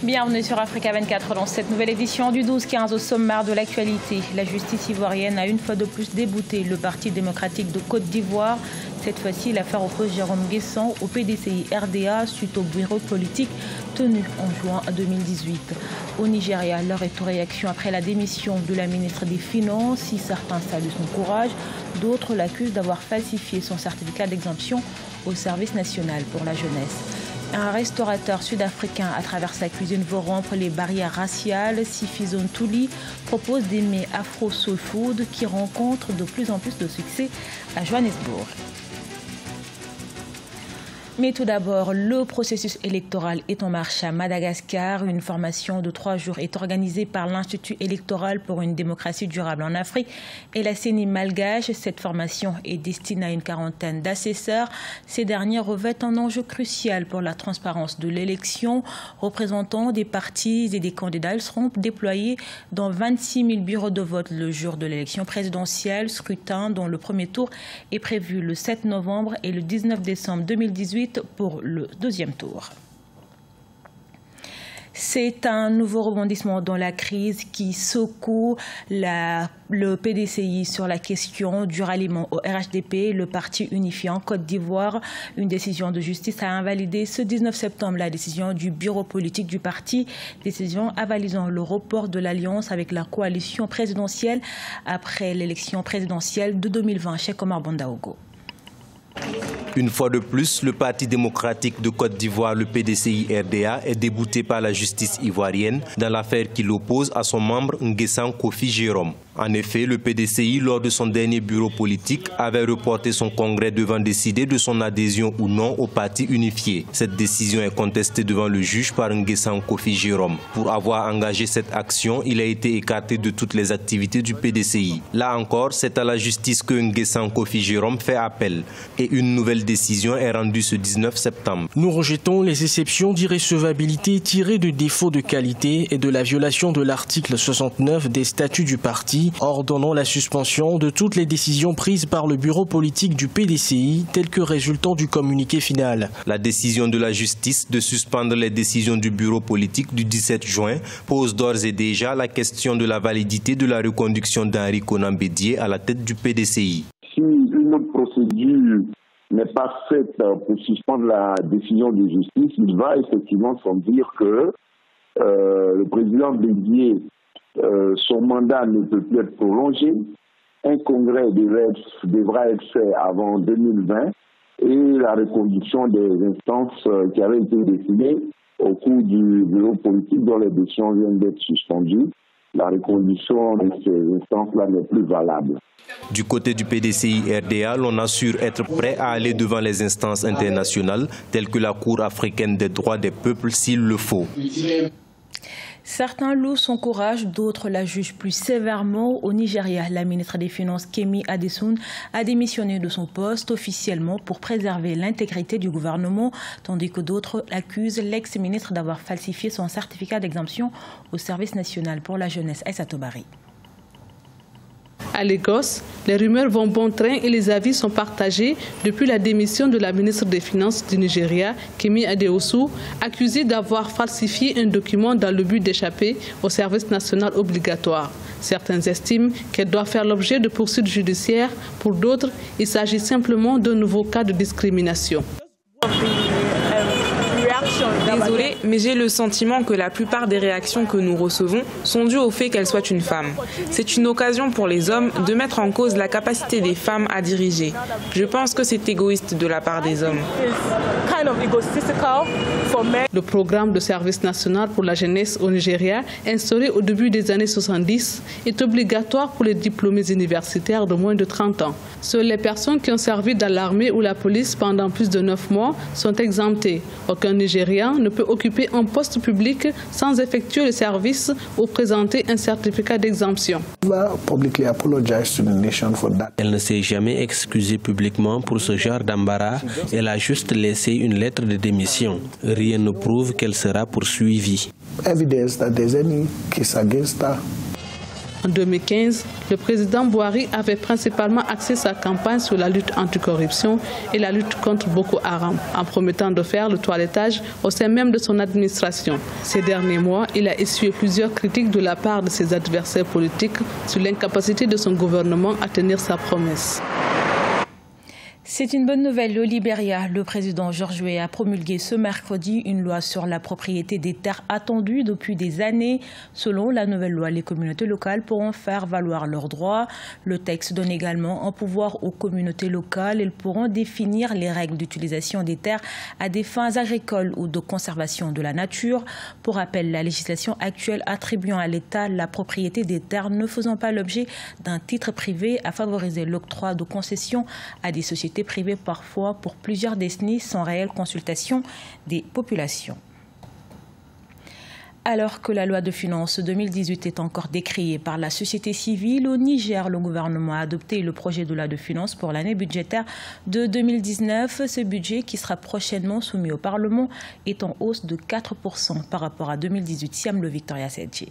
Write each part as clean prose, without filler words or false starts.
Bienvenue sur Africa 24 dans cette nouvelle édition du 12-15 au sommaire de l'actualité. La justice ivoirienne a une fois de plus débouté le Parti démocratique de Côte d'Ivoire. Cette fois-ci, l'affaire oppose Jérôme Guessant au PDCI RDA suite au bureau politique tenu en juin 2018. Au Nigeria, l'heure est aux réactions après la démission de la ministre des Finances. Si certains saluent son courage, d'autres l'accusent d'avoir falsifié son certificat d'exemption au service national pour la jeunesse. Un restaurateur sud-africain à travers sa cuisine veut rompre les barrières raciales. Sifizone Touli propose des mets afro-soul food qui rencontrent de plus en plus de succès à Johannesburg. Mais tout d'abord, le processus électoral est en marche à Madagascar. Une formation de 3 jours est organisée par l'Institut électoral pour une démocratie durable en Afrique et la CENI malgache. Cette formation est destinée à une quarantaine d'assesseurs. Ces derniers revêtent un enjeu crucial pour la transparence de l'élection. Représentants des partis et des candidats seront déployés dans 26 000 bureaux de vote le jour de l'élection présidentielle. Scrutin dont le premier tour est prévu le 7 novembre et le 19 décembre 2018. Pour le deuxième tour. C'est un nouveau rebondissement dans la crise qui secoue le PDCI sur la question du ralliement au RHDP, le parti unifié en Côte d'Ivoire. Une décision de justice a invalidé ce 19 septembre la décision du bureau politique du parti, décision avalisant le report de l'alliance avec la coalition présidentielle après l'élection présidentielle de 2020 chez Omar Bondaogo. Une fois de plus, le Parti démocratique de Côte d'Ivoire, le PDCI-RDA, est débouté par la justice ivoirienne dans l'affaire qui l'oppose à son membre Nguessan Kofi Jérôme. En effet, le PDCI, lors de son dernier bureau politique, avait reporté son congrès devant décider de son adhésion ou non au parti unifié. Cette décision est contestée devant le juge par Nguessan Kofi Jérôme. Pour avoir engagé cette action, il a été écarté de toutes les activités du PDCI. Là encore, c'est à la justice que Nguessan Kofi Jérôme fait appel. Et une nouvelle décision est rendue ce 19 septembre. Nous rejetons les exceptions d'irrecevabilité tirées de défauts de qualité et de la violation de l'article 69 des statuts du parti, ordonnant la suspension de toutes les décisions prises par le bureau politique du PDCI, telles que résultant du communiqué final. La décision de la justice de suspendre les décisions du bureau politique du 17 juin pose d'ores et déjà la question de la validité de la reconduction d'Henri Konan Bédié à la tête du PDCI. Si une autre procédure n'est pas faite pour suspendre la décision de justice, il va effectivement sans dire que le président Bédié, son mandat ne peut plus être prolongé. Un congrès devra être fait avant 2020 et la reconduction des instances qui avaient été décidées au cours du bureau politique dont les décisions viennent d'être suspendues. La reconduction de ces instances-là n'est plus valable. Du côté du PDCI-RDA, l'on assure être prêt à aller devant les instances internationales telles que la Cour africaine des droits des peuples s'il le faut. Certains louent son courage, d'autres la jugent plus sévèrement. Au Nigeria, la ministre des Finances, Kemi Adeosun, a démissionné de son poste officiellement pour préserver l'intégrité du gouvernement, tandis que d'autres accusent l'ex-ministre d'avoir falsifié son certificat d'exemption au service national pour la jeunesse. Aïssatou Bari. À Lagos, les rumeurs vont bon train et les avis sont partagés depuis la démission de la ministre des Finances du Nigeria, Kemi Adeosun, accusée d'avoir falsifié un document dans le but d'échapper au service national obligatoire. Certains estiment qu'elle doit faire l'objet de poursuites judiciaires. Pour d'autres, il s'agit simplement d'un nouveau cas de discrimination. Désolée, mais j'ai le sentiment que la plupart des réactions que nous recevons sont dues au fait qu'elle soit une femme. C'est une occasion pour les hommes de mettre en cause la capacité des femmes à diriger. Je pense que c'est égoïste de la part des hommes. Le programme de service national pour la jeunesse au Nigeria, instauré au début des années 70, est obligatoire pour les diplômés universitaires de moins de 30 ans. Seules les personnes qui ont servi dans l'armée ou la police pendant plus de 9 mois sont exemptées. Aucun Nigérian ne peut occuper un poste public sans effectuer le service ou présenter un certificat d'exemption. Elle ne s'est jamais excusée publiquement pour ce genre d'embarras. Elle a juste laissé une lettre de démission. Rien ne prouve qu'elle sera poursuivie. En 2015, le président Buhari avait principalement axé sa campagne sur la lutte anticorruption et la lutte contre Boko Haram, en promettant de faire le toilettage au sein même de son administration. Ces derniers mois, il a essuyé plusieurs critiques de la part de ses adversaires politiques sur l'incapacité de son gouvernement à tenir sa promesse. C'est une bonne nouvelle au Libéria. Le président George Weah a promulgué ce mercredi une loi sur la propriété des terres attendue depuis des années. Selon la nouvelle loi, les communautés locales pourront faire valoir leurs droits. Le texte donne également un pouvoir aux communautés locales. Elles pourront définir les règles d'utilisation des terres à des fins agricoles ou de conservation de la nature. Pour rappel, la législation actuelle attribuant à l'État la propriété des terres ne faisant pas l'objet d'un titre privé a favorisé l'octroi de concessions à des sociétés privées parfois pour plusieurs décennies sans réelle consultation des populations. Alors que la loi de finances 2018 est encore décriée par la société civile, au Niger, le gouvernement a adopté le projet de loi de finances pour l'année budgétaire de 2019. Ce budget, qui sera prochainement soumis au Parlement, est en hausse de 4% par rapport à 2018. Siam le Victoria Sedje.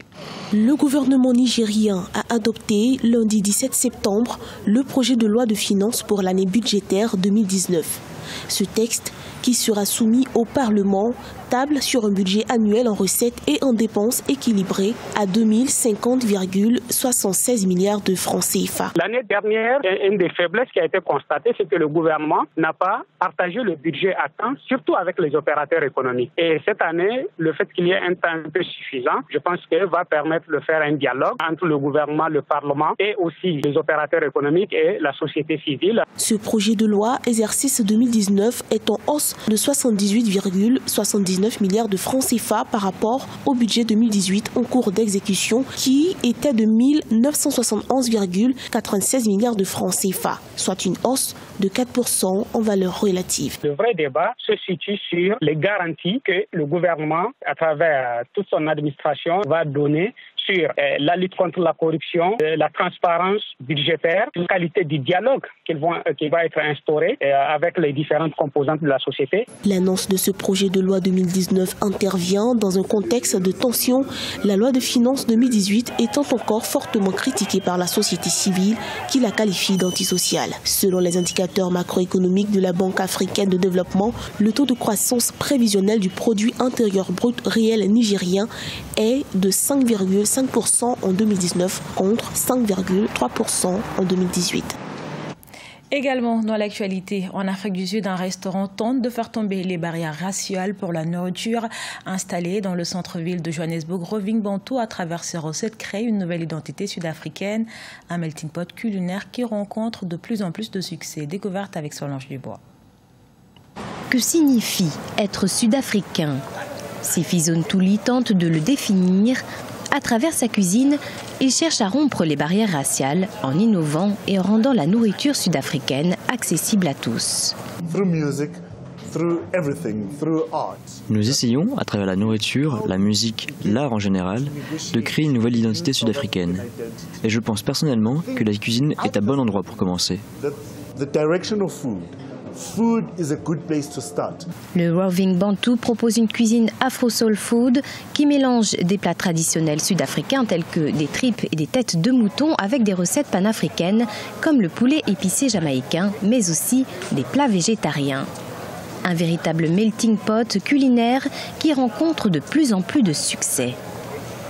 Le gouvernement nigérien a adopté lundi 17 septembre le projet de loi de finances pour l'année budgétaire 2019. Ce texte, qui sera soumis au Parlement, table sur un budget annuel en recettes et en dépenses équilibré à 2050,76 milliards de francs CFA. L'année dernière, une des faiblesses qui a été constatée, c'est que le gouvernement n'a pas partagé le budget à temps, surtout avec les opérateurs économiques. Et cette année, le fait qu'il y ait un temps un peu suffisant, je pense que va permettre de faire un dialogue entre le gouvernement, le Parlement et aussi les opérateurs économiques et la société civile. Ce projet de loi, exercice 2019, est en hausse de 78,79 milliards de francs CFA par rapport au budget 2018 en cours d'exécution qui était de 1971,96 milliards de francs CFA, soit une hausse de 4% en valeur relative. Le vrai débat se situe sur les garanties que le gouvernement, à travers toute son administration, va donner sur la lutte contre la corruption, la transparence budgétaire, la qualité du dialogue qui va être instauré avec les différentes composantes de la société. L'annonce de ce projet de loi 2019 intervient dans un contexte de tension, la loi de finances 2018 étant encore fortement critiquée par la société civile qui la qualifie d'antisociale. Selon les indicateurs macroéconomiques de la Banque africaine de développement, le taux de croissance prévisionnel du produit intérieur brut réel nigérien est de 5,5% en 2019 contre 5,3% en 2018. Également dans l'actualité, en Afrique du Sud, un restaurant tente de faire tomber les barrières raciales pour la nourriture. Installé dans le centre-ville de Johannesburg, Roving Bantu, à travers ses recettes, crée une nouvelle identité sud-africaine. Un melting pot culinaire qui rencontre de plus en plus de succès. Découverte avec Solange Dubois. Que signifie être sud-africain? Sifi Zontuli tente de le définir. À travers sa cuisine, il cherche à rompre les barrières raciales en innovant et en rendant la nourriture sud-africaine accessible à tous. Nous essayons, à travers la nourriture, la musique, l'art en général, de créer une nouvelle identité sud-africaine. Et je pense personnellement que la cuisine est un bon endroit pour commencer. Le Roving Bantu propose une cuisine afro-soul food qui mélange des plats traditionnels sud-africains tels que des tripes et des têtes de mouton avec des recettes panafricaines comme le poulet épicé jamaïcain, mais aussi des plats végétariens. Un véritable melting pot culinaire qui rencontre de plus en plus de succès.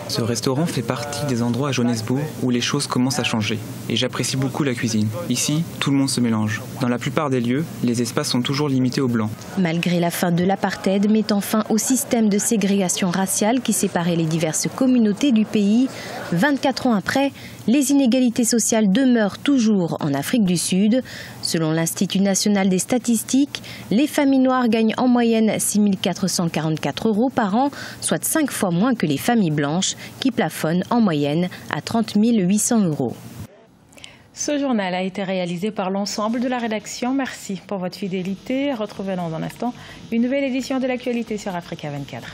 Ce restaurant fait partie des endroits à Johannesburg où les choses commencent à changer. Et j'apprécie beaucoup la cuisine. Ici, tout le monde se mélange. Dans la plupart des lieux, les espaces sont toujours limités aux blancs. Malgré la fin de l'apartheid mettant fin au système de ségrégation raciale qui séparait les diverses communautés du pays, 24 ans après, les inégalités sociales demeurent toujours en Afrique du Sud. Selon l'Institut national des statistiques, les familles noires gagnent en moyenne 6 444 € par an, soit 5 fois moins que les familles blanches, qui plafonnent en moyenne à 30 800 €. Ce journal a été réalisé par l'ensemble de la rédaction. Merci pour votre fidélité. Retrouvez dans un instant une nouvelle édition de l'actualité sur Africa 24.